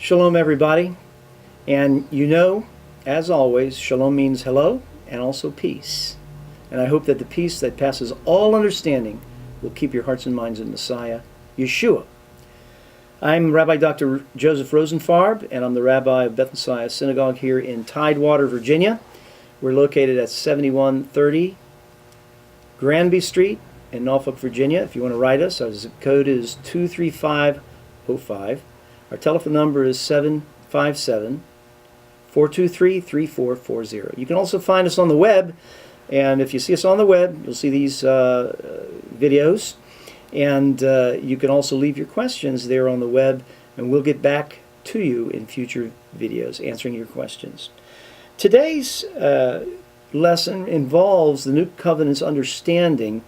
Shalom, everybody. And you know, as always, shalom means hello and also peace. And I hope that the peace that passes all understanding will keep your hearts and minds in Messiah, Yeshua. I'm Rabbi Dr. Joseph Rosenfarb, and I'm the Rabbi of Beth Messiah Synagogue here in Tidewater, Virginia. We're located at 7130 Granby Street in Norfolk, Virginia. If you want to write us, our zip code is 23505. Our telephone number is 757-423-3440. You can also find us on the web, and if you see us on the web, you'll see these videos, and you can also leave your questions there on the web, and we'll get back to you in future videos answering your questions. Today's lesson involves the New Covenant's understanding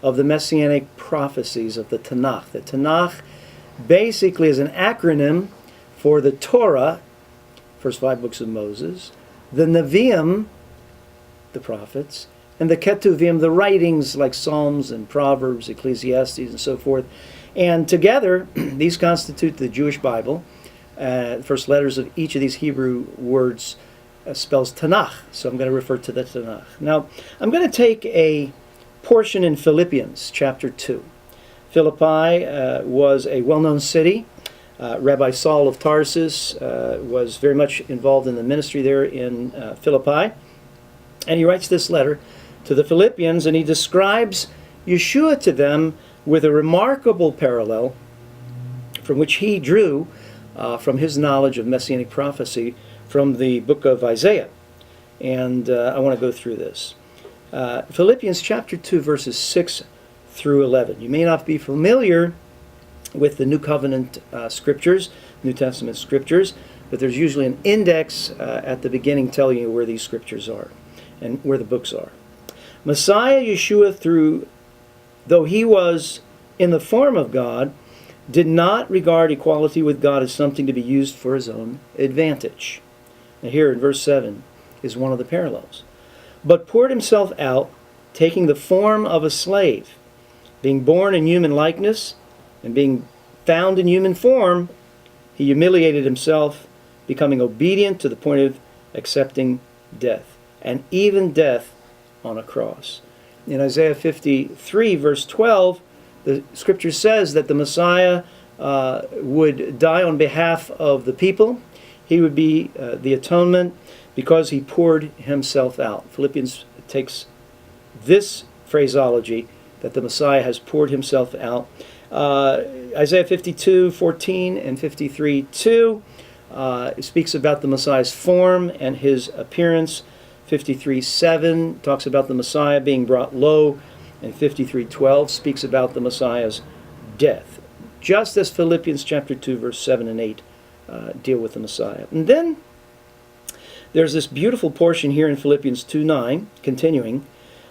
of the Messianic prophecies of the Tenach. The Tenach basically is an acronym for the Torah, first 5 books of Moses, the Nevi'im, the prophets, and the Ketuvim, the writings like Psalms and Proverbs, Ecclesiastes, and so forth. And together, these constitute the Jewish Bible. The first letters of each of these Hebrew words spells Tenach, so I'm going to refer to the Tenach. Now, I'm going to take a portion in Philippians chapter 2. Philippi was a well-known city. Rabbi Saul of Tarsus was very much involved in the ministry there in Philippi. And he writes this letter to the Philippians, and he describes Yeshua to them with a remarkable parallel from which he drew from his knowledge of Messianic prophecy from the book of Isaiah. And I want to go through this. Philippians chapter 2, verses 6 through 11. You may not be familiar with the New Covenant scriptures, New Testament scriptures, but there's usually an index at the beginning telling you where these scriptures are and where the books are. Messiah Yeshua, though he was in the form of God, did not regard equality with God as something to be used for his own advantage. Now here in verse 7 is one of the parallels. But poured himself out, taking the form of a slave, being born in human likeness, and being found in human form, he humiliated himself, becoming obedient to the point of accepting death, and even death on a cross. In Isaiah 53, verse 12, the scripture says that the Messiah would die on behalf of the people. He would be the atonement because he poured himself out. Philippians takes this phraseology that the Messiah has poured himself out. Isaiah 52:14 and 53:2 speaks about the Messiah's form and his appearance. 53:7 talks about the Messiah being brought low, and 53:12 speaks about the Messiah's death. Just as Philippians chapter 2, verse 7 and 8 deal with the Messiah. And then there's this beautiful portion here in Philippians 2:9, continuing.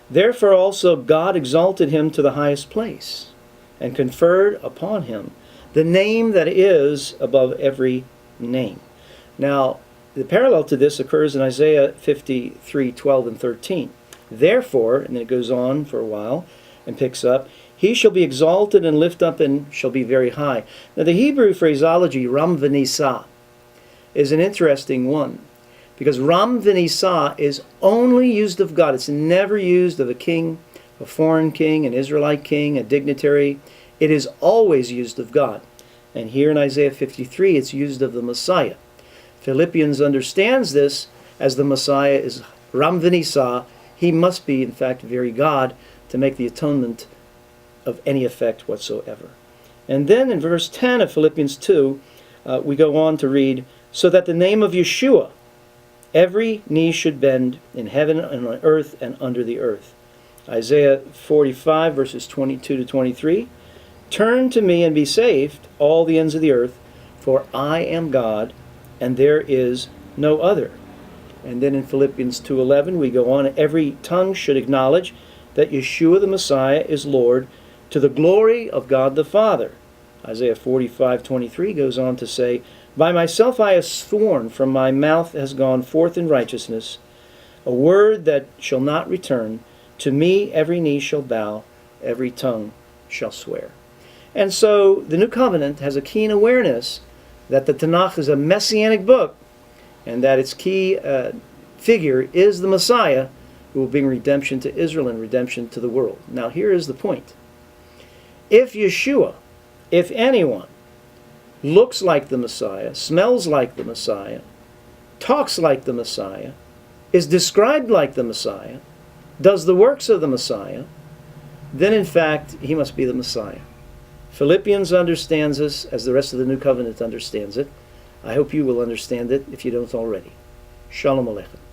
Therefore also God exalted him to the highest place, and conferred upon him the name that is above every name. Now, the parallel to this occurs in Isaiah 53:12 and 13. Therefore, and then it goes on for a while and picks up, he shall be exalted and lift up and shall be very high. Now, the Hebrew phraseology, Ram v'nisa, is an interesting one, because Ram v'nisa is only used of God. It's never used of a king, a foreign king, an Israelite king, a dignitary. It is always used of God. And here in Isaiah 53, it's used of the Messiah. Philippians understands this as the Messiah is Ram v'nisa. He must be, in fact, very God to make the atonement of any effect whatsoever. And then in verse 10 of Philippians 2, we go on to read, so that the name of Yeshua, every knee should bend in heaven and on earth and under the earth. Isaiah 45, verses 22 to 23. Turn to me and be saved, all the ends of the earth, for I am God, and there is no other. And then in Philippians 2:11, we go on, every tongue should acknowledge that Yeshua the Messiah is Lord, to the glory of God the Father. Isaiah 45:23 goes on to say, by myself I have sworn, from my mouth has gone forth in righteousness, a word that shall not return. To me every knee shall bow, every tongue shall swear. And so the New Covenant has a keen awareness that the Tenach is a Messianic book, and that its key figure is the Messiah, who will bring redemption to Israel and redemption to the world. Now here is the point. If Yeshua, if anyone, looks like the Messiah, smells like the Messiah, talks like the Messiah, is described like the Messiah, does the works of the Messiah, then in fact he must be the Messiah. Philippians understands this as the rest of the New Covenant understands it. I hope you will understand it if you don't already. Shalom Aleichem.